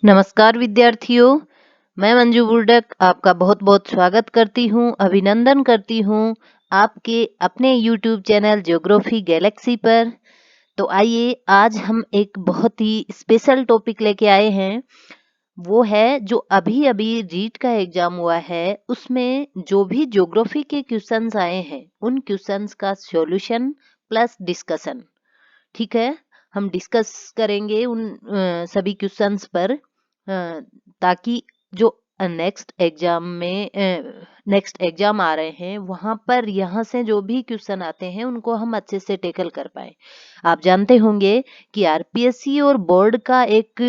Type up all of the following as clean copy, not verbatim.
नमस्कार विद्यार्थियों, मैं मंजू बुर्डक आपका बहुत बहुत स्वागत करती हूँ, अभिनंदन करती हूँ आपके अपने YouTube चैनल ज्योग्राफी गैलेक्सी पर। तो आइए आज हम एक बहुत ही स्पेशल टॉपिक लेके आए हैं। वो है जो अभी अभी रीट का एग्जाम हुआ है, उसमें जो भी ज्योग्राफी के क्वेश्चंस आए हैं उन क्वेश्चंस का सॉल्यूशन प्लस डिस्कशन। ठीक है, हम डिस्कस करेंगे उन सभी क्वेश्चंस पर, ताकि जो नेक्स्ट एग्जाम आ रहे हैं वहां पर यहाँ से जो भी क्वेश्चन आते हैं उनको हम अच्छे से टेकल कर पाए। आप जानते होंगे कि आरपीएससी और बोर्ड का एक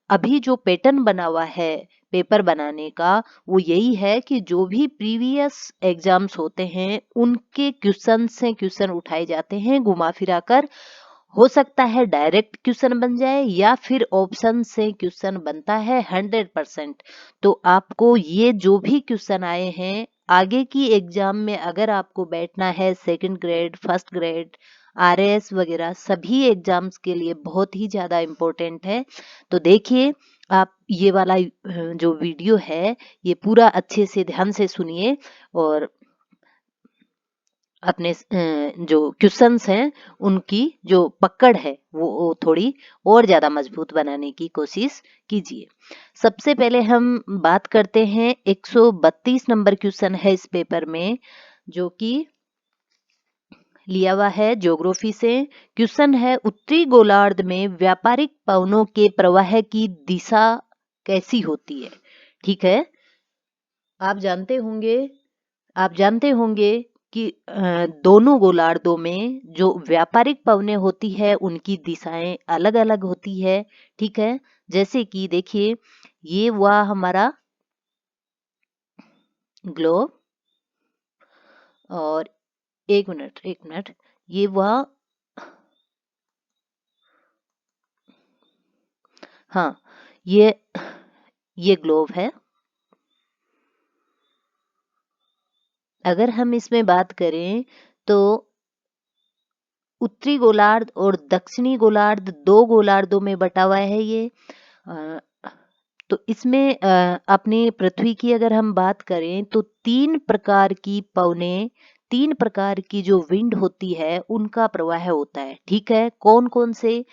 अभी जो पैटर्न बना हुआ है पेपर बनाने का, वो यही है कि जो भी प्रीवियस एग्जाम्स होते हैं उनके क्वेश्चन से क्वेश्चन उठाए जाते हैं घुमा फिरा कर। हो सकता है डायरेक्ट क्वेश्चन बन जाए या फिर ऑप्शन से क्वेश्चन बनता है 100%। तो आपको ये जो भी क्वेश्चन आए हैं आगे की एग्जाम में अगर आपको बैठना है, second grade, first grade, RAS वगैरह सभी एग्जाम्स के लिए बहुत ही ज्यादा इम्पोर्टेंट है। तो देखिए, आप ये वाला जो वीडियो है ये पूरा अच्छे से ध्यान से सुनिए और अपने जो क्वेश्चंस हैं उनकी जो पकड़ है वो थोड़ी और ज्यादा मजबूत बनाने की कोशिश कीजिए। सबसे पहले हम बात करते हैं 132 नंबर क्वेश्चन है इस पेपर में, जो कि लिया हुआ है ज्योग्राफी से। क्वेश्चन है उत्तरी गोलार्ध में व्यापारिक पवनों के प्रवाह की दिशा कैसी होती है। ठीक है, आप जानते होंगे कि दोनों गोलार्धों में जो व्यापारिक पवनें होती है उनकी दिशाएं अलग अलग होती है। ठीक है, जैसे कि देखिए, ये हुआ हमारा ग्लोब, और एक मिनट, ये हुआ, हाँ, ये ग्लोब है। अगर हम इसमें बात करें तो उत्तरी गोलार्ध और दक्षिणी गोलार्ध दो गोलार्धों में बटा हुआ है ये। अ, तो इसमें अपने पृथ्वी की अगर हम बात करें तो तीन प्रकार की जो विंड होती है उनका प्रवाह होता है। ठीक है, कौन कौन से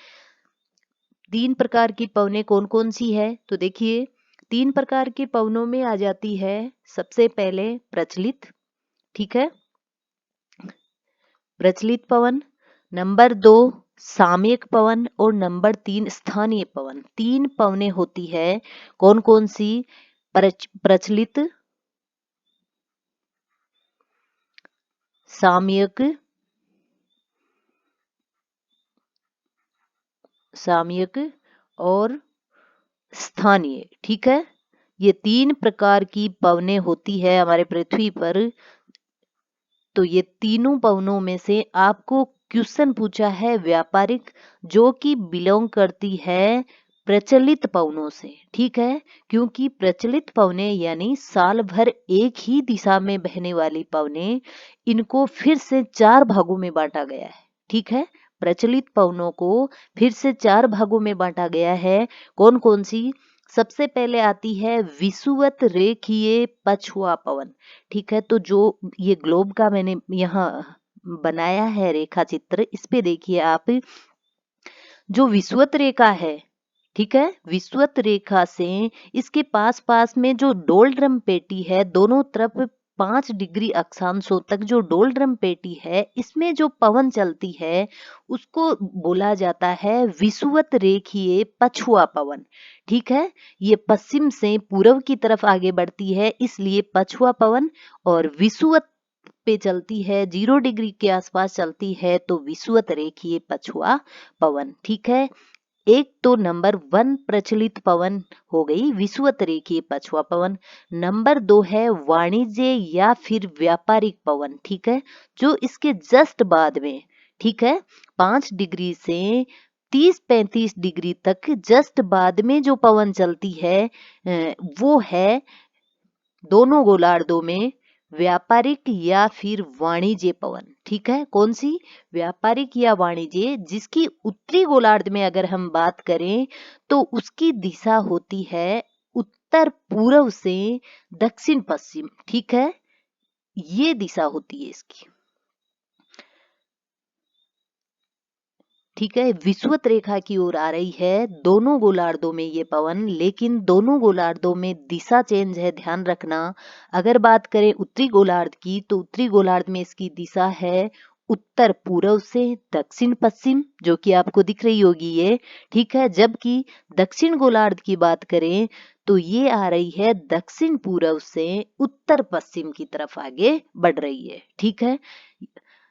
तीन प्रकार की पवनें कौन कौन सी है, तो देखिए, तीन प्रकार की पवनों में आ जाती है सबसे पहले प्रचलित। ठीक है, प्रचलित पवन, नंबर 2 सामयिक पवन और नंबर 3 स्थानीय पवन। तीन पवनें होती है, कौन कौन सी? प्रचलित, सामयिक और स्थानीय। ठीक है, ये तीन प्रकार की पवनें होती है हमारे पृथ्वी पर। तो ये तीनों पवनों में से आपको क्वेश्चन पूछा है व्यापारिक, जो कि बिलोंग करती है प्रचलित पवनों से। ठीक है, क्योंकि प्रचलित पवनें यानी साल भर एक ही दिशा में बहने वाली पवनें, इनको फिर से चार भागों में बांटा गया है। ठीक है, प्रचलित पवनों को फिर से चार भागों में बांटा गया है। कौन कौन सी? सबसे पहले आती है विषुवत रेखीय पछुआ पवन। ठीक है, तो जो ये ग्लोब का मैंने यहाँ बनाया है रेखा चित्र, इस पे देखिए आप, जो विषुवत रेखा है, ठीक है, विषुवत रेखा से इसके पास पास में जो डोलड्रम पेटी है, दोनों तरफ 5 डिग्री अक्षांशों तक जो डोलड्रम पेटी है, इसमें जो पवन चलती है उसको बोला जाता है विषुवत रेखीय पछुआ पवन। ठीक है, ये पश्चिम से पूर्व की तरफ आगे बढ़ती है, इसलिए पछुआ पवन। और विषुवत पे चलती है, 0 डिग्री के आसपास चलती है, तो विषुवत रेखीय पछुआ पवन। ठीक है, एक तो नंबर 1 प्रचलित पवन हो गई विषुवत रेखीय पछुआ पवन। नंबर 2 है वाणिज्य या फिर व्यापारिक पवन। ठीक है, जो इसके जस्ट बाद में, ठीक है, 5 डिग्री से 30-35 डिग्री तक जस्ट बाद में जो पवन चलती है, वो है दोनों गोलार्धों में व्यापारिक या फिर वाणिज्य पवन। ठीक है, कौन सी? व्यापारिक या वाणिज्य, जिसकी उत्तरी गोलार्ध में अगर हम बात करें तो उसकी दिशा होती है उत्तर पूर्व से दक्षिण पश्चिम। ठीक है, ये दिशा होती है इसकी। ठीक है, विषुवत रेखा की ओर आ रही है दोनों गोलार्धों में ये पवन, लेकिन दोनों गोलार्धों में दिशा चेंज है, ध्यान रखना। अगर बात करें उत्तरी गोलार्ध की तो उत्तरी गोलार्ध में इसकी दिशा है उत्तर पूर्व से दक्षिण पश्चिम, जो कि आपको दिख रही होगी ये। ठीक है, जबकि दक्षिण गोलार्ध की बात करें तो ये आ रही है दक्षिण पूर्व से उत्तर पश्चिम की तरफ आगे बढ़ रही है। ठीक है,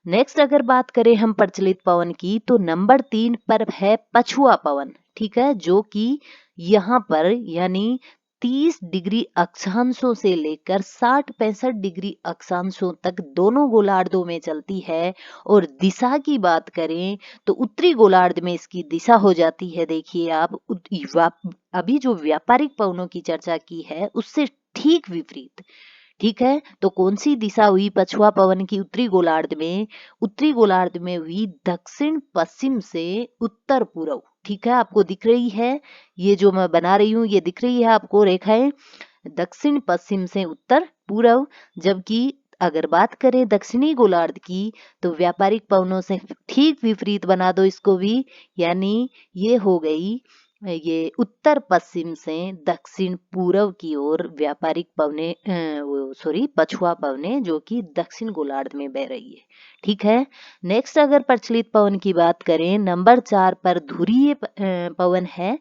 नेक्स्ट अगर बात करें हम प्रचलित पवन की तो नंबर 3 पर है पछुआ पवन। ठीक है, जो कि यहाँ पर यानी 30 डिग्री अक्षांशों से लेकर 60-65 डिग्री अक्षांशों तक दोनों गोलार्धों में चलती है। और दिशा की बात करें तो उत्तरी गोलार्ध में इसकी दिशा हो जाती है, देखिए आप, अभी जो व्यापारिक पवनों की चर्चा की है उससे ठीक विपरीत। ठीक है, तो कौन सी दिशा हुई पछुआ पवन की उत्तरी गोलार्ध में? उत्तरी गोलार्ध में हुई दक्षिण पश्चिम से उत्तर पूर्व। ठीक है, आपको दिख रही है ये जो मैं बना रही हूँ, ये दिख रही है आपको रेखाएं, दक्षिण पश्चिम से उत्तर पूर्व। जबकि अगर बात करें दक्षिणी गोलार्ध की तो व्यापारिक पवनों से ठीक विपरीत बना दो इसको भी, यानी ये हो गई ये उत्तर पश्चिम से दक्षिण पूर्व की ओर व्यापारिक पवने पछुआ पवने, जो कि दक्षिण गोलार्ध में बह रही है। ठीक है, नेक्स्ट अगर प्रचलित पवन की बात करें नंबर 4 पर ध्रुवीय पवन है।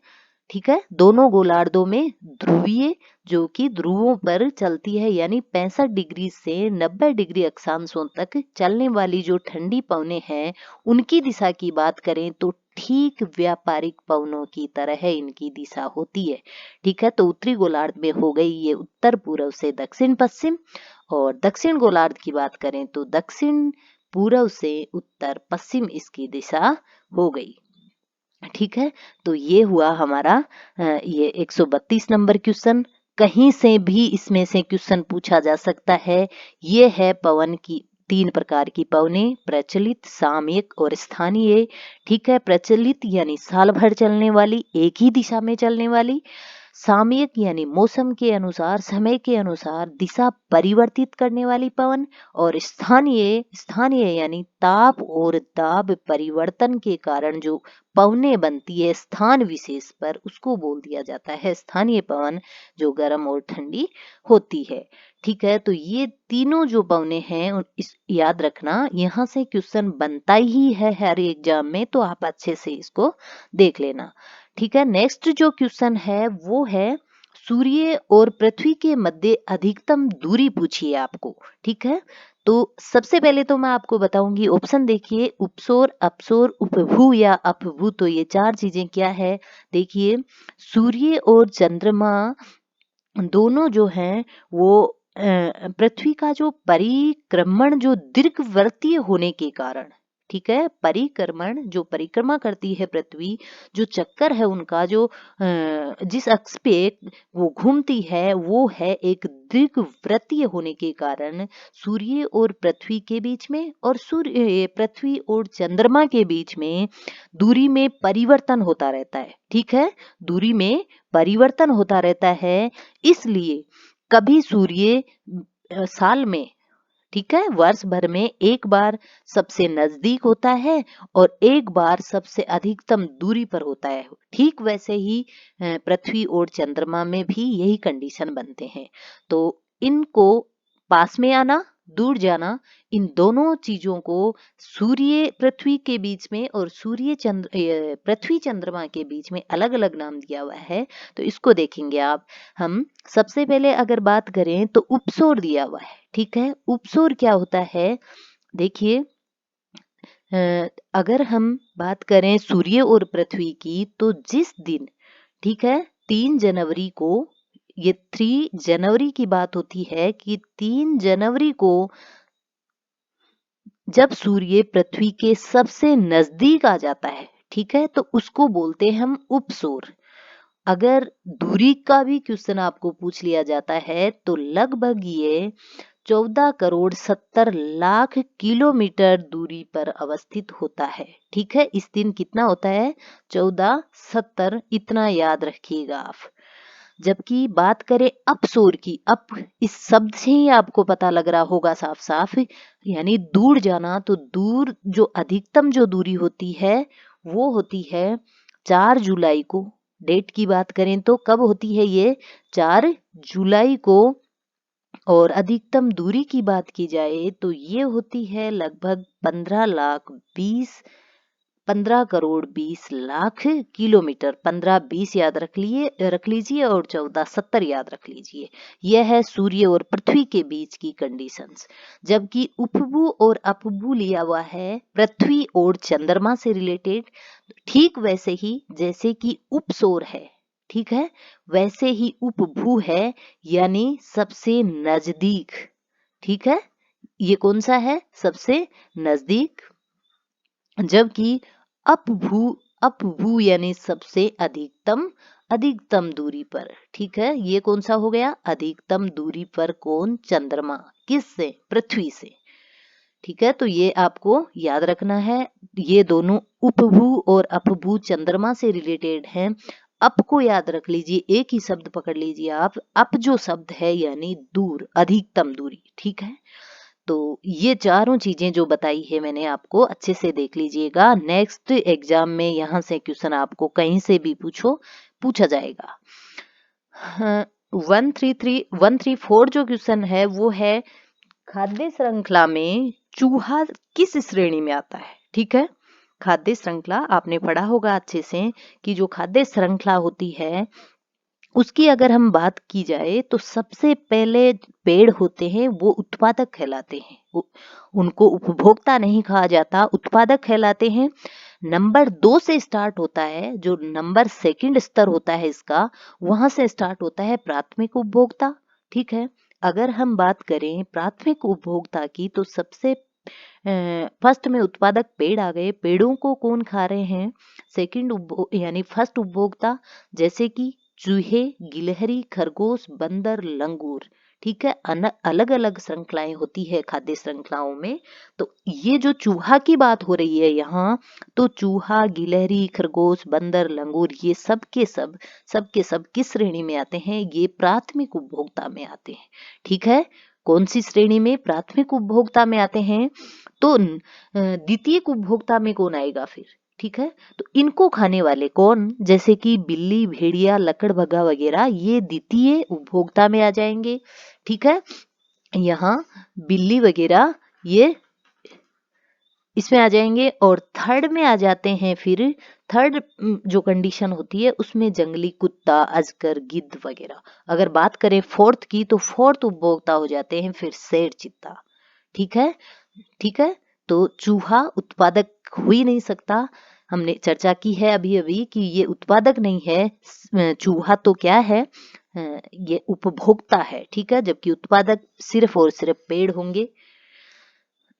ठीक है, दोनों गोलार्धों में ध्रुवीय, जो कि ध्रुवों पर चलती है, यानी 65 डिग्री से 90 डिग्री अक्षांशों तक चलने वाली जो ठंडी पवनें हैं, उनकी दिशा की बात करें तो ठीक व्यापारिक पवनों की तरह इनकी दिशा होती है। ठीक है, तो उत्तरी गोलार्ध में हो गई ये उत्तर पूर्व से दक्षिण पश्चिम, और दक्षिण गोलार्ध की बात करें तो दक्षिण पूर्व से उत्तर पश्चिम इसकी दिशा हो गई। ठीक है, तो ये हुआ हमारा ये 132 नंबर क्वेश्चन। कहीं से भी इसमें से क्वेश्चन पूछा जा सकता है। ये है पवन की 3 प्रकार की पवनें, प्रचलित, सामयिक और स्थानीय। ठीक है, प्रचलित यानी साल भर चलने वाली, एक ही दिशा में चलने वाली। सामयिक यानी मौसम के अनुसार, समय के अनुसार दिशा परिवर्तित करने वाली पवन। और स्थानीय, स्थानीय यानी ताप और दाब परिवर्तन के कारण जो पवनें बनती है स्थान विशेष पर, उसको बोल दिया जाता है स्थानीय पवन, जो गर्म और ठंडी होती है। ठीक है, तो ये तीनों जो पवनें हैं इस याद रखना, यहाँ से क्वेश्चन बनता ही है हर एग्जाम में, तो आप अच्छे से इसको देख लेना। ठीक है, नेक्स्ट जो क्वेश्चन है वो है सूर्य और पृथ्वी के मध्य अधिकतम दूरी पूछिए आपको। ठीक है, तो सबसे पहले तो मैं आपको बताऊंगी ऑप्शन, देखिए उपसौर, अपसौर, उपभू या अपभू। तो ये 4 चीजें क्या है, देखिए सूर्य और चंद्रमा दोनों जो हैं वो पृथ्वी का जो परिक्रमण जो दीर्घवृत्तीय होने के कारण, ठीक है, परिक्रमण जो परिक्रमा करती है पृथ्वी, जो चक्कर है उनका, जो जिस अक्ष पे वो घूमती है वो है एक दीर्घवृत्तीय होने के कारण सूर्य और पृथ्वी के बीच में और सूर्य, पृथ्वी और चंद्रमा के बीच में दूरी में परिवर्तन होता रहता है। ठीक है, दूरी में परिवर्तन होता रहता है, इसलिए कभी सूर्य साल में, ठीक है, वर्ष भर में एक बार सबसे नजदीक होता है और एक बार सबसे अधिकतम दूरी पर होता है। ठीक वैसे ही पृथ्वी और चंद्रमा में भी यही कंडीशन बनते हैं। तो इनको पास में आना, दूर जाना, इन दोनों चीजों को सूर्य पृथ्वी के बीच में और सूर्य चंद्र पृथ्वी चंद्रमा के बीच में अलग अलग नाम दिया हुआ है। तो इसको देखेंगे आप। हम सबसे पहले अगर बात करें तो उपसौर दिया हुआ है। ठीक है, उपसौर क्या होता है, देखिए अगर हम बात करें सूर्य और पृथ्वी की तो जिस दिन, ठीक है, 3 जनवरी को, ये 3 जनवरी की बात होती है कि 3 जनवरी को जब सूर्य पृथ्वी के सबसे नजदीक आ जाता है, ठीक है, तो उसको बोलते हैं हम उपसौर। अगर दूरी का भी क्वेश्चन आपको पूछ लिया जाता है तो लगभग ये 14 करोड़ 70 लाख किलोमीटर दूरी पर अवस्थित होता है। ठीक है, इस दिन कितना होता है? 14 70, इतना याद रखिएगा आप। जबकि बात करें अपसोर की, अप इस शब्द से ही आपको पता लग रहा होगा साफ साफ, यानी दूर जाना। तो दूर जो अधिकतम जो दूरी होती है वो होती है 4 जुलाई को। डेट की बात करें तो कब होती है ये? 4 जुलाई को। और अधिकतम दूरी की बात की जाए तो ये होती है लगभग 15 करोड़ 20 लाख किलोमीटर। 15-20 याद रख लीजिए और 14-70 याद रख लीजिए। यह है सूर्य और पृथ्वी के बीच की कंडीशंस। जबकि उपभू और अपभू लिया हुआ है पृथ्वी और चंद्रमा से रिलेटेड। ठीक वैसे ही जैसे कि उपसौर है, ठीक है, वैसे ही उपभू है, यानी सबसे नजदीक। ठीक है, ये कौन सा है? सबसे नजदीक। जबकि अपभू यानी सबसे अधिकतम दूरी पर। ठीक है, ये कौन सा हो गया? अधिकतम दूरी पर कौन? चंद्रमा। किससे? पृथ्वी से। ठीक है, तो ये आपको याद रखना है। ये दोनों उपभू और अपभू चंद्रमा से रिलेटेड हैं। अप को याद रख लीजिए, एक ही शब्द पकड़ लीजिए आप। अप जो शब्द है यानी दूर, अधिकतम दूरी। ठीक है, तो ये चारों चीजें जो बताई है मैंने आपको, अच्छे से देख लीजिएगा। नेक्स्ट एग्जाम में यहाँ से क्वेश्चन आपको कहीं से भी पूछा जाएगा। 134 जो क्वेश्चन है वो है खाद्य श्रृंखला में चूहा किस श्रेणी में आता है? ठीक है, खाद्य श्रृंखला आपने पढ़ा होगा अच्छे से कि जो खाद्य श्रृंखला होती है उसकी अगर हम बात की जाए तो सबसे पहले पेड़ होते हैं वो उत्पादक कहलाते हैं। उनको उपभोक्ता नहीं कहा जाता, उत्पादक कहलाते हैं। नंबर 2 से स्टार्ट होता है, जो नंबर सेकंड स्तर होता है इसका, वहां से स्टार्ट होता है प्राथमिक उपभोक्ता। ठीक है, अगर हम बात करें प्राथमिक उपभोक्ता की तो सबसे फर्स्ट में उत्पादक पेड़ आ गए। पेड़ों को कौन खा रहे हैं? सेकंड यानी फर्स्ट उपभोक्ता, जैसे कि चूहे, गिलहरी, खरगोश, बंदर, लंगूर। ठीक है, अलग अलग श्रृंखलाएं होती है खाद्य श्रृंखलाओं में। तो ये जो चूहा की बात हो रही है यहाँ, तो चूहा, गिलहरी, खरगोश, बंदर, लंगूर, ये सब के सब किस श्रेणी में आते हैं? ये प्राथमिक उपभोक्ता में आते हैं। ठीक है, कौन सी श्रेणी में? प्राथमिक उपभोक्ता में आते हैं। तो द्वितीयक उपभोक्ता में कौन आएगा फिर? ठीक है, तो इनको खाने वाले कौन? जैसे कि बिल्ली, भेड़िया, लकड़बग्गा वगैरह, ये द्वितीय उपभोक्ता में आ जाएंगे। ठीक है, यहाँ बिल्ली वगैरह ये इसमें आ जाएंगे। और थर्ड में आ जाते हैं फिर, थर्ड जो कंडीशन होती है उसमें जंगली कुत्ता, अजगर, गिद्ध वगैरह। अगर बात करें फोर्थ की तो फोर्थ उपभोक्ता हो जाते हैं फिर शेर, चीता। ठीक है, ठीक है, तो चूहा उत्पादक हो ही नहीं सकता। हमने चर्चा की है अभी अभी कि ये उत्पादक नहीं है। चूहा तो क्या है? ये उपभोक्ता है। ठीक है, जबकि उत्पादक सिर्फ और सिर्फ पेड़ होंगे।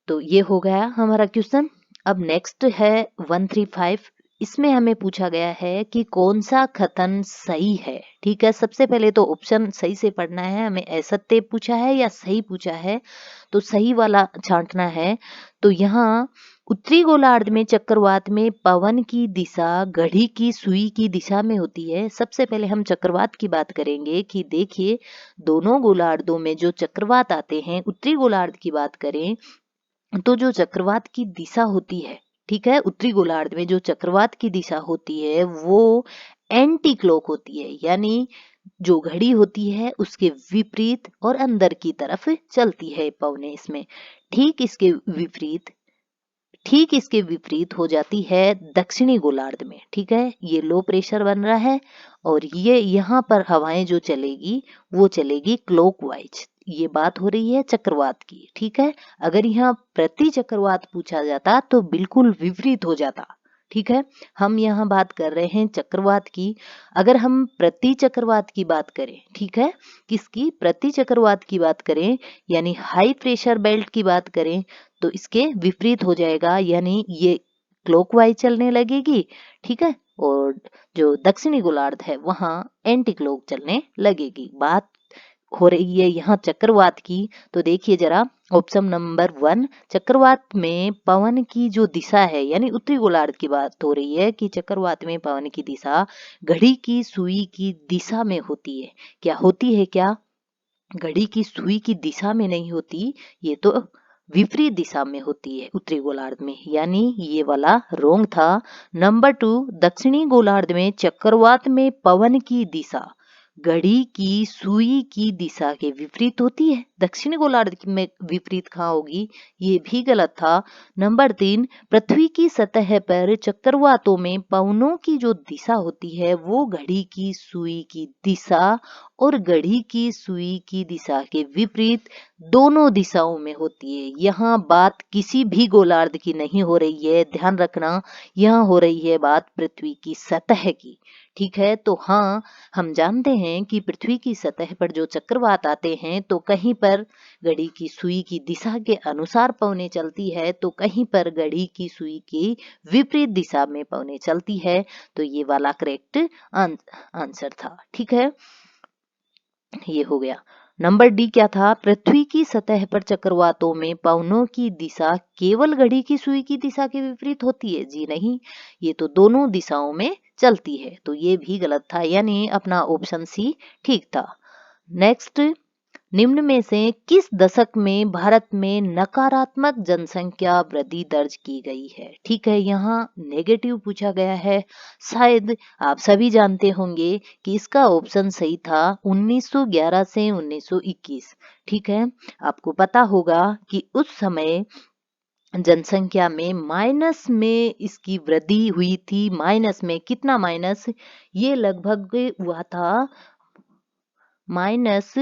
तो ये हो गया हमारा क्वेश्चन। अब नेक्स्ट है 135। इसमें हमें पूछा गया है कि कौन सा कथन सही है। ठीक है, सबसे पहले तो ऑप्शन सही से पढ़ना है हमें। असत्य पूछा है या सही पूछा है, तो सही वाला छांटना है। तो यहाँ उत्तरी गोलार्ध में चक्रवात में पवन की दिशा घड़ी की सुई की दिशा में होती है। सबसे पहले हम चक्रवात की बात करेंगे कि देखिए दोनों गोलार्धों में जो चक्रवात आते हैं, उत्तरी गोलार्ध की बात करें तो जो चक्रवात की दिशा होती है, ठीक है, उत्तरी गोलार्ध में जो चक्रवात की दिशा होती है वो एंटी क्लॉक होती है, यानी जो घड़ी होती है उसके विपरीत और अंदर की तरफ चलती है पवने इसमें। ठीक इसके विपरीत ठीक इसके विपरीत हो जाती है दक्षिणी गोलार्ध में। ठीक है, ये लो प्रेशर बन रहा है और ये यहाँ पर हवाएं जो चलेगी वो चलेगी क्लॉकवाइज। ये बात हो रही है चक्रवात की। ठीक है, अगर यहाँ प्रति चक्रवात पूछा जाता तो बिल्कुल विपरीत हो जाता। ठीक है, हम यहाँ बात कर रहे हैं चक्रवात की। अगर हम प्रति चक्रवात की बात करें, ठीक है, किसकी? प्रति चक्रवात की बात करें, यानी हाई प्रेशर बेल्ट की बात करें, तो इसके विपरीत हो जाएगा, यानी ये क्लॉकवाइज चलने लगेगी। ठीक है, और जो दक्षिणी गोलार्ध है वहां एंटी क्लॉक चलने लगेगी। बात हो रही है यहाँ चक्रवात की, तो देखिए जरा ऑप्शन नंबर 1, चक्रवात में पवन की जो दिशा है यानी उत्तरी गोलार्ध की बात हो रही है कि चक्रवात में पवन की दिशा घड़ी की सुई की दिशा में होती है। क्या होती है? क्या घड़ी की सुई की दिशा में नहीं होती, ये तो विपरीत दिशा में होती है उत्तरी गोलार्ध में, यानी ये वाला रोंग था। नंबर 2, दक्षिणी गोलार्ध में चक्रवात में पवन की दिशा घड़ी की सुई की दिशा के विपरीत होती है। दक्षिणी गोलार्ध में विपरीत कहाँ होगी? ये भी गलत था। नंबर 3, पृथ्वी की सतह पर चक्रवातों में पवनों की जो दिशा होती है वो घड़ी की सुई की दिशा और घड़ी की सुई की दिशा के विपरीत दोनों दिशाओं में होती है। यहाँ बात किसी भी गोलार्ध की नहीं हो रही है, ध्यान रखना। यहाँ हो रही है बात पृथ्वी की सतह की। ठीक है, तो हाँ, हम जानते हैं कि पृथ्वी की सतह पर जो चक्रवात आते हैं तो कहीं पर घड़ी की सुई की दिशा के अनुसार पवनें चलती है, तो कहीं पर घड़ी की सुई की विपरीत दिशा में पवनें चलती है। तो ये वाला करेक्ट आंसर था। ठीक है, ये हो गया। नंबर डी क्या था? पृथ्वी की सतह पर चक्रवातों में पवनों की दिशा केवल घड़ी की सुई की दिशा के विपरीत होती है। जी नहीं, ये तो दोनों दिशाओं में चलती है, तो ये भी गलत था, यानी अपना ऑप्शन सी ठीक था। नेक्स्ट, निम्न में से किस दशक में भारत में नकारात्मक जनसंख्या वृद्धि दर्ज की गई है? ठीक है, यहाँ नेगेटिव पूछा गया है। शायद आप सभी जानते होंगे कि इसका ऑप्शन सही था 1911 से 1921। ठीक है, आपको पता होगा कि उस समय जनसंख्या में माइनस में इसकी वृद्धि हुई थी। माइनस में कितना? माइनस, ये लगभग हुआ था माइनस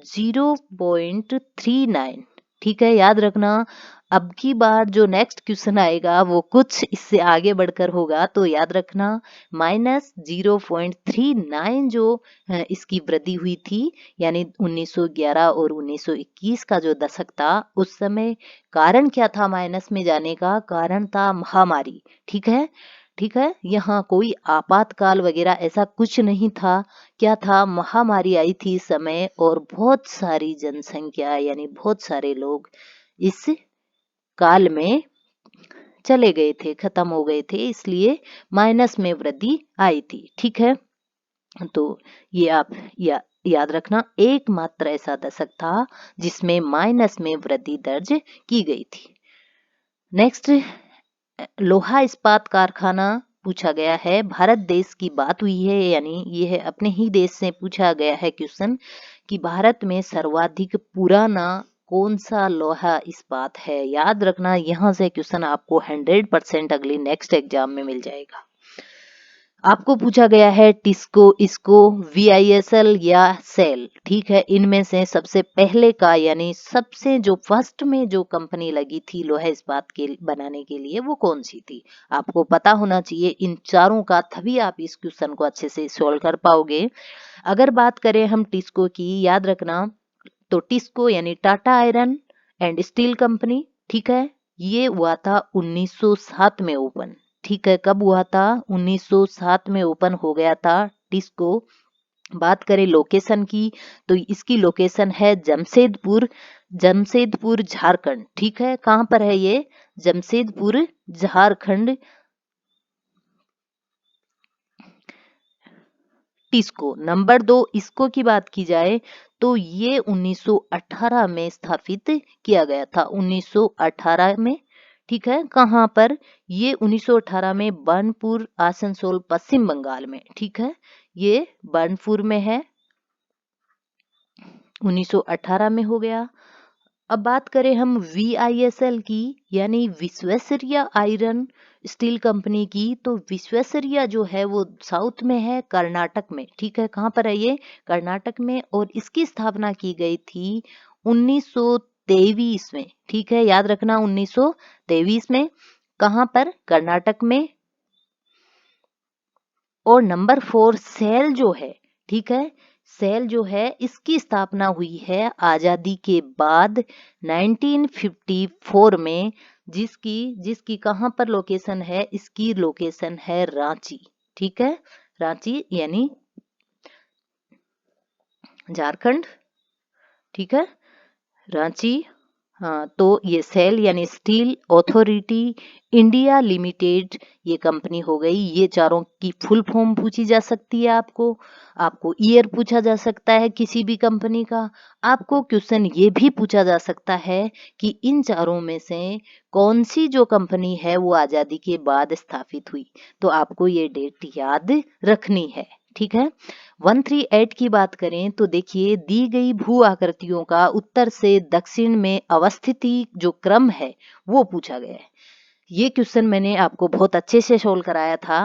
0.39। ठीक है, याद रखना। अब की बार जो नेक्स्ट क्वेश्चन आएगा वो कुछ इससे आगे बढ़कर होगा, तो याद रखना माइनस 0.39 जो इसकी वृद्धि हुई थी, यानी 1911 और 1921 का जो दशक था उस समय। कारण क्या था माइनस में जाने का? कारण था महामारी। ठीक है, ठीक है, यहाँ कोई आपातकाल वगैरह ऐसा कुछ नहीं था। क्या था? महामारी आई थी इस समय और बहुत सारी जनसंख्या यानी बहुत सारे लोग इस काल में चले गए थे, खत्म हो गए थे, इसलिए माइनस में वृद्धि आई थी। ठीक है, तो ये आप याद रखना, एकमात्र ऐसा दशक था जिसमें माइनस में वृद्धि दर्ज की गई थी। नेक्स्ट, लोहा इस्पात कारखाना पूछा गया है। भारत देश की बात हुई है, यानी ये है अपने ही देश से पूछा गया है क्वेश्चन कि भारत में सर्वाधिक पुराना कौन सा लोहा इस्पात है। याद रखना, यहाँ से क्वेश्चन आपको 100% अगली नेक्स्ट एग्जाम में मिल जाएगा। आपको पूछा गया है टिस्को, इसको, VISL या सेल। ठीक है, इनमें से सबसे पहले का यानी सबसे जो फर्स्ट में जो कंपनी लगी थी लोहा इस्पात के बनाने के लिए वो कौन सी थी? आपको पता होना चाहिए इन चारों का, तभी आप इस क्वेश्चन को अच्छे से सॉल्व कर पाओगे। अगर बात करें हम टिस्को की, याद रखना, तो टिस्को यानी Tata iron and steel company. ठीक है, ये हुआ था 1907 में ओपन। ठीक है, कब हुआ था? 1907 में ओपन हो गया था टिस्को। बात करें लोकेशन की, तो इसकी लोकेशन है जमशेदपुर, जमशेदपुर झारखंड। ठीक है, कहाँ पर है ये? जमशेदपुर झारखंड। टिस्को। नंबर 2, इसको की बात की जाए तो ये 1918 में स्थापित किया गया था, 1918 में। ठीक है, कहाँ पर? ये 1918 में बर्नपुर, आसनसोल, पश्चिम बंगाल में। ठीक है, ये बर्नपुर में है, 1918 में हो गया। अब बात करें हम VISL की, यानी विश्वेश्वरैया आयरन स्टील कंपनी की, तो विश्वेश्वरैया जो है वो साउथ में है, कर्नाटक में। ठीक है, कहाँ पर है ये? कर्नाटक में, और इसकी स्थापना की गई थी 1923 में। ठीक है, याद रखना 1923 में। कहाँ पर? कर्नाटक में। और नंबर 4, सेल जो है, ठीक है, सेल जो है इसकी स्थापना हुई है आजादी के बाद 1954 में, जिसकी जिसकी कहां पर लोकेशन है? इसकी लोकेशन है रांची। ठीक है, रांची यानी झारखंड। ठीक है, रांची। हाँ, तो ये सेल यानी स्टील अथॉरिटी इंडिया लिमिटेड ये कंपनी हो गई। ये चारों की फुल फॉर्म पूछी जा सकती है आपको। आपको ईयर पूछा जा सकता है किसी भी कंपनी का। आपको क्वेश्चन ये भी पूछा जा सकता है कि इन चारों में से कौन सी जो कंपनी है वो आजादी के बाद स्थापित हुई। तो आपको ये डेट याद रखनी है। ठीक है, 138 की बात करें तो देखिए, दी गई भू आकृतियों का उत्तर से दक्षिण में अवस्थिति जो क्रम है वो पूछा गया है। ये क्वेश्चन मैंने आपको बहुत अच्छे से सोल्व कराया था।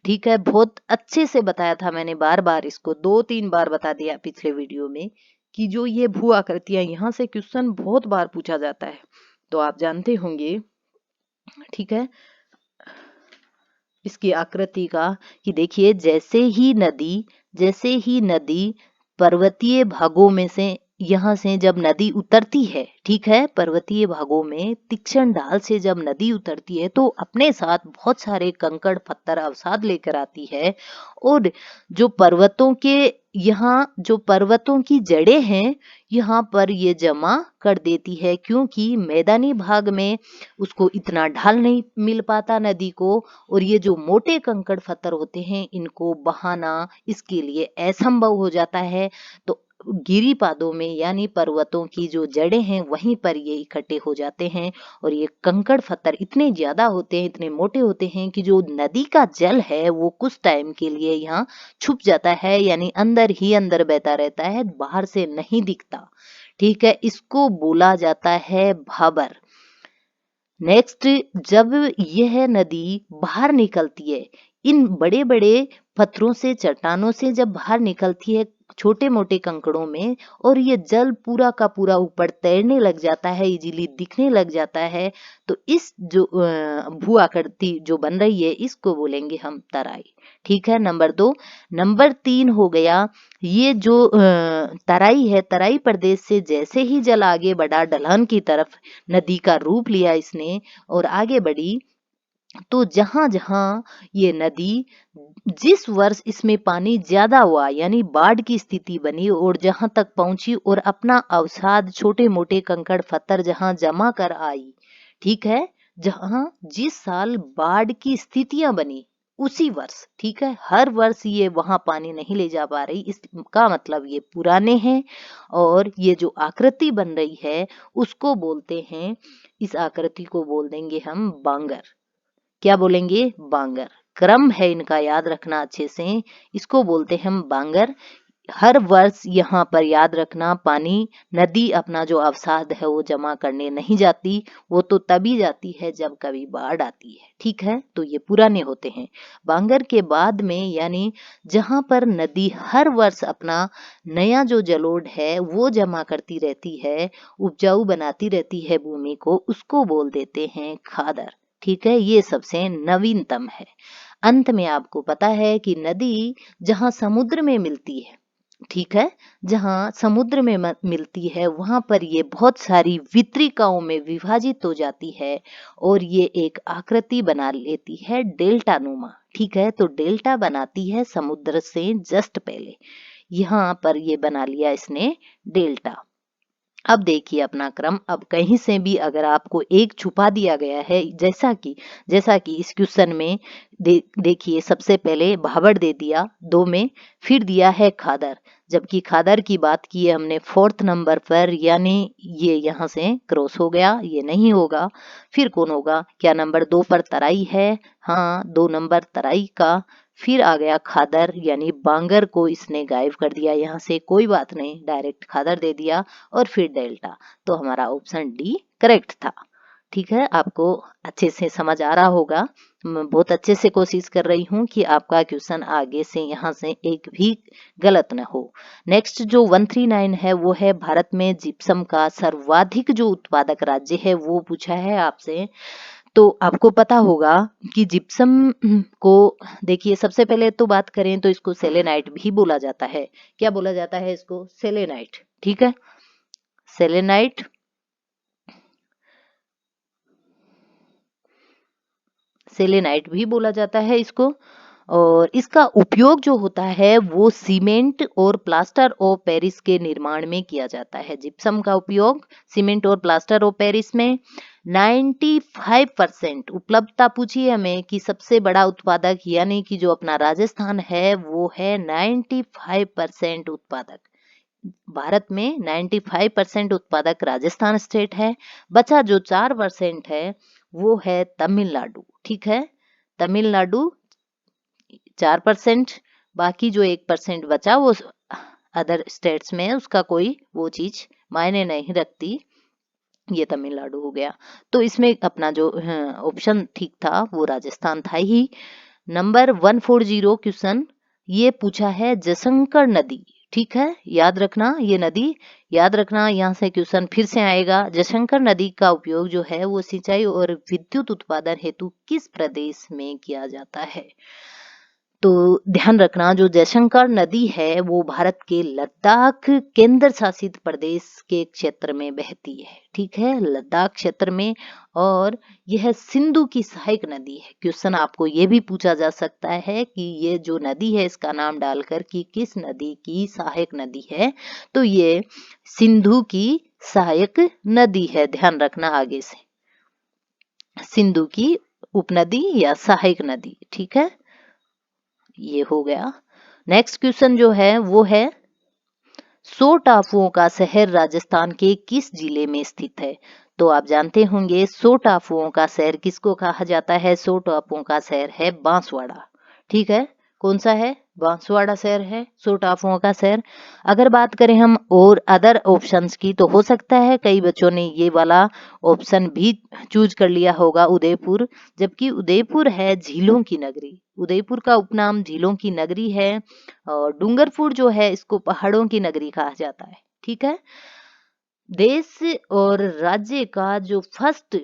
ठीक है, बहुत अच्छे से बताया था मैंने, बार बार इसको 2-3 बार बता दिया पिछले वीडियो में कि जो ये भू आकृतियां, यहाँ से क्वेश्चन बहुत बार पूछा जाता है, तो आप जानते होंगे। ठीक है, इसकी आकृति का कि देखिए, जैसे ही नदी पर्वतीय भागों में से, यहाँ से जब नदी उतरती है, ठीक है, पर्वतीय भागों में तीक्ष्ण ढाल से जब नदी उतरती है तो अपने साथ बहुत सारे कंकड़ पत्थर अवसाद लेकर आती है। और जो पर्वतों के, यहाँ जो पर्वतों की जड़ें हैं यहाँ पर ये जमा कर देती है, क्योंकि मैदानी भाग में उसको इतना ढाल नहीं मिल पाता नदी को, और ये जो मोटे कंकड़ पत्थर होते हैं इनको बहाना इसके लिए असंभव हो जाता है। तो गिरिपादों में यानी पर्वतों की जो जड़ें हैं वहीं पर ये इकट्ठे हो जाते हैं, और ये कंकड़ पत्थर इतने ज्यादा होते हैं, इतने मोटे होते हैं कि जो नदी का जल है वो कुछ टाइम के लिए यहाँ छुप जाता है, यानी अंदर ही अंदर बहता रहता है, बाहर से नहीं दिखता। ठीक है, इसको बोला जाता है भाबर। नेक्स्ट, जब यह नदी बाहर निकलती है, इन बड़े बड़े पत्थरों से, चट्टानों से जब बाहर निकलती है छोटे मोटे कंकड़ों में, और ये जल पूरा का पूरा ऊपर तैरने लग जाता है, इजीली दिखने लग जाता है, तो इस जो भू आकृति जो बन रही है इसको बोलेंगे हम तराई। ठीक है, नंबर 2। नंबर 3 हो गया, ये जो तराई है, तराई प्रदेश से जैसे ही जल आगे बढ़ा ढलान की तरफ, नदी का रूप लिया इसने और आगे बढ़ी, तो जहां जहां ये नदी, जिस वर्ष इसमें पानी ज्यादा हुआ यानी बाढ़ की स्थिति बनी और जहां तक पहुंची और अपना अवसाद छोटे मोटे कंकड़ पत्थर जहां जमा कर आई, ठीक है, जहां जिस साल बाढ़ की स्थितियां बनी उसी वर्ष, ठीक है, हर वर्ष ये वहां पानी नहीं ले जा पा रही, इसका मतलब ये पुराने हैं। और ये जो आकृति बन रही है उसको बोलते हैं, इस आकृति को बोल देंगे हम बांगर। क्या बोलेंगे? बांगर। क्रम है इनका, याद रखना अच्छे से, इसको बोलते हैं हम बांगर। हर वर्ष यहाँ पर याद रखना, पानी नदी अपना जो अवसाद है वो जमा करने नहीं जाती, वो तो तभी जाती है जब कभी बाढ़ आती है। ठीक है, तो ये पुराने होते हैं। बांगर के बाद में यानी जहाँ पर नदी हर वर्ष अपना नया जो जलोढ़ है वो जमा करती रहती है, उपजाऊ बनाती रहती है भूमि को, उसको बोल देते हैं खादर। ठीक है, ये सबसे नवीनतम है। अंत में आपको पता है कि नदी जहाँ समुद्र में मिलती है, ठीक है, जहाँ समुद्र में मिलती है वहां पर ये बहुत सारी वितरिकाओं में विभाजित हो जाती है और ये एक आकृति बना लेती है डेल्टा नुमा। ठीक है, तो डेल्टा बनाती है समुद्र से जस्ट पहले, यहाँ पर ये बना लिया इसने डेल्टा। अब देखिए अपना क्रम, अब कहीं से भी अगर आपको एक छुपा दिया गया है, जैसा कि इस क्वेश्चन में देखिए, सबसे पहले भाबर दे दिया 2 में, फिर दिया है खादर, जबकि खादर की बात की है हमने 4th नंबर पर, यानी ये यहाँ से क्रॉस हो गया, ये नहीं होगा। फिर कौन होगा? क्या नंबर 2 पर तराई है? हाँ, 2 नंबर तराई का। फिर आ गया खादर, यानी बांगर को इसने गायब कर दिया यहाँ से, कोई बात नहीं, डायरेक्ट खादर दे दिया, और फिर डेल्टा। तो हमारा ऑप्शन डी करेक्ट था। ठीक है, आपको अच्छे से समझ आ रहा होगा। मैं बहुत अच्छे से कोशिश कर रही हूँ कि आपका क्वेश्चन आगे से यहाँ से एक भी गलत न हो। नेक्स्ट जो 139 है वो है, भारत में जिप्सम का सर्वाधिक जो उत्पादक राज्य है वो पूछा है आपसे। तो आपको पता होगा कि जिप्सम को, देखिए सबसे पहले तो बात करें तो इसको सेलेनाइट भी बोला जाता है। क्या बोला जाता है इसको? सेलेनाइट। ठीक है, सेलेनाइट, सेलेनाइट भी बोला जाता है इसको। और इसका उपयोग जो होता है वो सीमेंट और प्लास्टर ऑफ पेरिस के निर्माण में किया जाता है। जिप्सम का उपयोग सीमेंट और प्लास्टर ऑफ पेरिस में 95% उपलब्धता पूछी है हमें कि सबसे बड़ा उत्पादक यानी कि जो अपना राजस्थान है वो है 95% उत्पादक। भारत में 95% उत्पादक राजस्थान स्टेट है। बचा जो 4% है वो है तमिलनाडु। ठीक है, तमिलनाडु 4%, बाकी जो 1% बचा वो अदर स्टेट्स में है, उसका कोई वो चीज मायने नहीं रखती। ये तमिलनाडु हो गया। तो इसमें अपना जो ऑप्शन ठीक था वो राजस्थान था ही। नंबर 140 क्वेश्चन ये पूछा है जयशंकर नदी। ठीक है, याद रखना ये नदी, याद रखना, यहाँ से क्वेश्चन फिर से आएगा। जयशंकर नदी का उपयोग जो है वो सिंचाई और विद्युत उत्पादन हेतु किस प्रदेश में किया जाता है? तो ध्यान रखना जो जयशंकर नदी है वो भारत के लद्दाख केंद्र शासित प्रदेश के क्षेत्र में बहती है। ठीक है, लद्दाख क्षेत्र में, और यह सिंधु की सहायक नदी है। क्वेश्चन आपको ये भी पूछा जा सकता है कि ये जो नदी है इसका नाम डालकर कि किस नदी की सहायक नदी है, तो ये सिंधु की सहायक नदी है। ध्यान रखना आगे से, सिंधु की उपनदी या सहायक नदी। ठीक है, ये हो गया। नेक्स्ट क्वेश्चन जो है वो है 100 टापुओं का शहर राजस्थान के किस जिले में स्थित है? तो आप जानते होंगे 100 टापुओं का शहर किसको कहा जाता है? 100 टापुओं का शहर है बांसवाड़ा। ठीक है, कौन सा है? बांसवाड़ा शहर है 100 टापुओं का शहर। अगर बात करें हम और अदर ऑप्शंस की, तो हो सकता है कई बच्चों ने ये वाला ऑप्शन भी चूज कर लिया होगा, उदयपुर। जबकि उदयपुर है झीलों की नगरी। उदयपुर का उपनाम झीलों की नगरी है, और डूंगरपुर जो है इसको पहाड़ों की नगरी कहा जाता है। ठीक है, देश और राज्य का जो फर्स्ट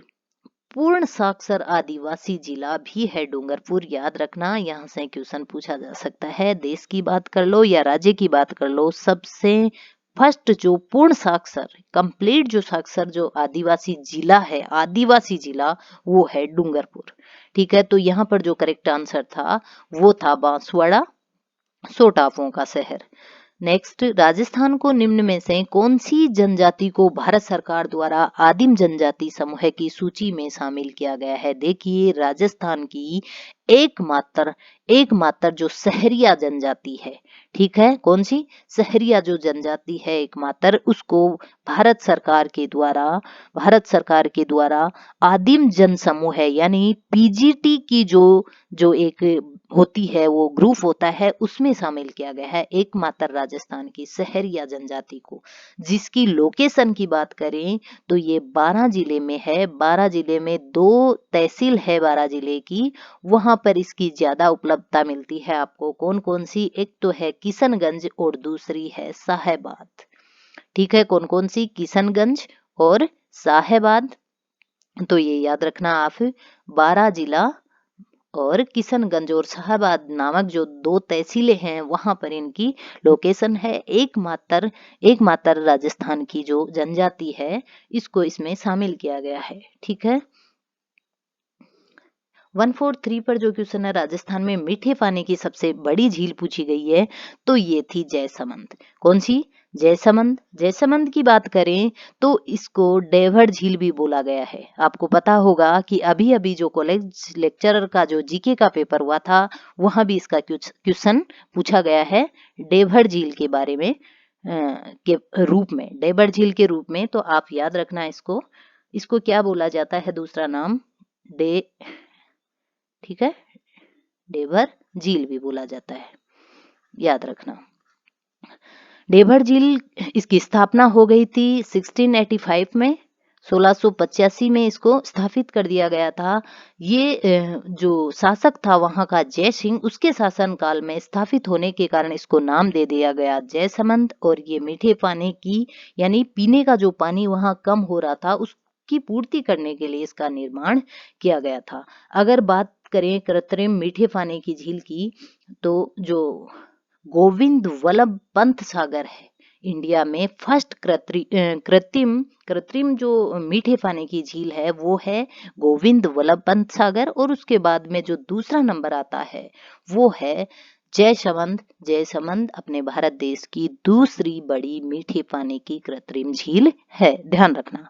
पूर्ण साक्षर आदिवासी जिला भी है डूंगरपुर। याद रखना, यहाँ से क्वेश्चन पूछा जा सकता है। देश की बात कर लो या राज्य की बात कर लो, सबसे फर्स्ट जो पूर्ण साक्षर कंप्लीट जो साक्षर जो आदिवासी जिला है, आदिवासी जिला, वो है डूंगरपुर। ठीक है, तो यहाँ पर जो करेक्ट आंसर था वो था बांसवाड़ा, 100 टापुओं का शहर। नेक्स्ट, राजस्थान को निम्न में से कौन सी जनजाति को भारत सरकार द्वारा आदिम जनजाति समूह की सूची में शामिल किया गया है? देखिए, राजस्थान की एकमात्र जो सहरिया जनजाति है, ठीक है, कौन सी? सहरिया जो जनजाति है एकमात्र, उसको भारत सरकार के द्वारा आदिम जन समूह है यानी पीजीटी की जो एक होती है, वो ग्रुप होता है, उसमें शामिल किया गया है एकमात्र राजस्थान की सहरिया जनजाति को। जिसकी लोकेशन की बात करें तो ये 12 जिले में है। 12 जिले में 2 तहसील है 12 जिले की, वहां पर इसकी ज्यादा उपलब्धता मिलती है आपको। कौन कौन सी? एक तो है किशनगंज और दूसरी है साहेबाद। ठीक है, कौन कौन सी? किशनगंज और साहेबाद। तो ये याद रखना आप, 12 जिला और किशनगंज और साहेबाद नामक जो 2 तहसीलें हैं वहां पर इनकी लोकेशन है। एकमात्र राजस्थान की जो जनजाति है इसको इसमें शामिल किया गया है। ठीक है, 143 पर जो क्वेश्चन है, राजस्थान में मीठे पानी की सबसे बड़ी झील पूछी गई है, तो ये थी जयसमंद। कौन सी? जयसमंद। जयसमंद की बात करें तो इसको डेवढ़ झील भी बोला गया है। आपको पता होगा कि अभी अभी जो कॉलेज लेक्चरर का जो जीके का पेपर हुआ था वहां भी इसका क्वेश्चन पूछा गया है डेवढ़ झील के बारे में, के रूप में, डेवढ़ झील के रूप में। तो आप याद रखना इसको क्या बोला जाता है, दूसरा नाम ठीक है, डेवढ़ झील भी बोला जाता है, याद रखना। डेवढ़ झील इसकी स्थापना हो गई थी 1685 में। 1685 में इसको स्थापित कर दिया गया था। ये जो शासक था वहां का जय सिंह, उसके शासन काल में स्थापित होने के कारण इसको नाम दे दिया गया जयसमंद। और ये मीठे पानी की यानी पीने का जो पानी वहां कम हो रहा था उसकी पूर्ति करने के लिए इसका निर्माण किया गया था। अगर बात करें कृत्रिम मीठे पानी की झील की, तो जो गोविंद वल्लभ पंत सागर है, इंडिया में फर्स्ट कृत्रिम जो मीठे पानी की झील है वो है गोविंद वल्लभ पंत सागर, और उसके बाद में जो दूसरा नंबर आता है वो है जयसमंद अपने भारत देश की दूसरी बड़ी मीठे पानी की कृत्रिम झील है, ध्यान रखना।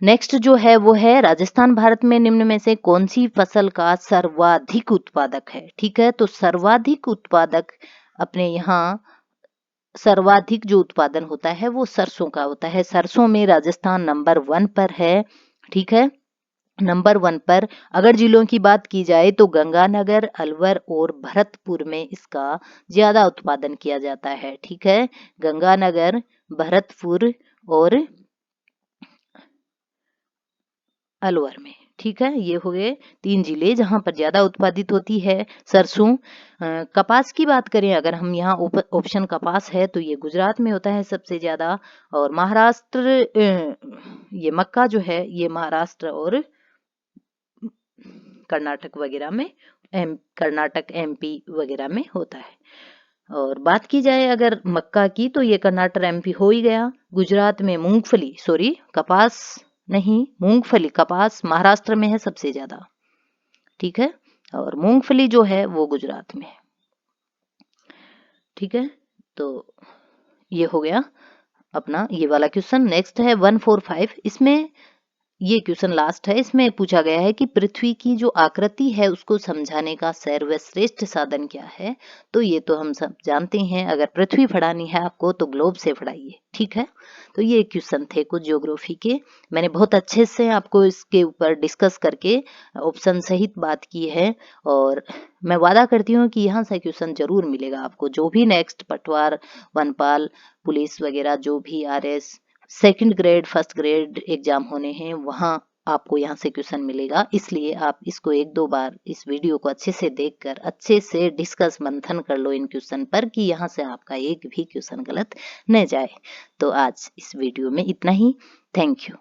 नेक्स्ट जो है वो है राजस्थान भारत में निम्न में से कौन सी फसल का सर्वाधिक उत्पादक है। ठीक है, तो सर्वाधिक उत्पादक अपने यहाँ सर्वाधिक जो उत्पादन होता है वो सरसों का होता है। सरसों में राजस्थान नंबर 1 पर है। ठीक है, नंबर 1 पर अगर जिलों की बात की जाए तो गंगानगर, अलवर और भरतपुर में इसका ज्यादा उत्पादन किया जाता है। ठीक है, गंगानगर, भरतपुर और अलवर में। ठीक है, ये हो गए 3 जिले जहां पर ज्यादा उत्पादित होती है सरसों। कपास की बात करें अगर हम यहाँ ऑप्शन कपास है तो ये गुजरात में होता है सबसे ज्यादा, और महाराष्ट्र ये मक्का जो है ये महाराष्ट्र और कर्नाटक वगैरह में, कर्नाटक एमपी वगैरह में होता है। और बात की जाए अगर मक्का की तो ये कर्नाटक एमपी हो ही गया। गुजरात में मूंगफली, सॉरी कपास नहीं, मूंगफली, कपास महाराष्ट्र में है सबसे ज्यादा। ठीक है, और मूंगफली जो है वो गुजरात में है। ठीक है, तो ये हो गया अपना ये वाला क्वेश्चन। नेक्स्ट है 145, इसमें ये क्वेश्चन लास्ट है। इसमें पूछा गया है कि पृथ्वी की जो आकृति है उसको समझाने का सर्वश्रेष्ठ साधन क्या है। तो ये तो हम सब जानते हैं, अगर पृथ्वी पढ़ानी है आपको तो ग्लोब से पढ़ाइए। ठीक है, तो ये क्वेश्चन थे कुछ ज्योग्राफी के। मैंने बहुत अच्छे से आपको इसके ऊपर डिस्कस करके ऑप्शन सहित बात की है, और मैं वादा करती हूँ कि यहाँ से क्वेश्चन जरूर मिलेगा आपको। जो भी नेक्स्ट पटवार, वनपाल, पुलिस वगैरह जो भी RS second grade, first grade exam होने हैं वहां आपको यहाँ से क्वेश्चन मिलेगा। इसलिए आप इसको 1-2 बार इस वीडियो को अच्छे से देखकर अच्छे से डिस्कस मंथन कर लो इन क्वेश्चन पर, कि यहाँ से आपका एक भी क्वेश्चन गलत न जाए। तो आज इस वीडियो में इतना ही। Thank you.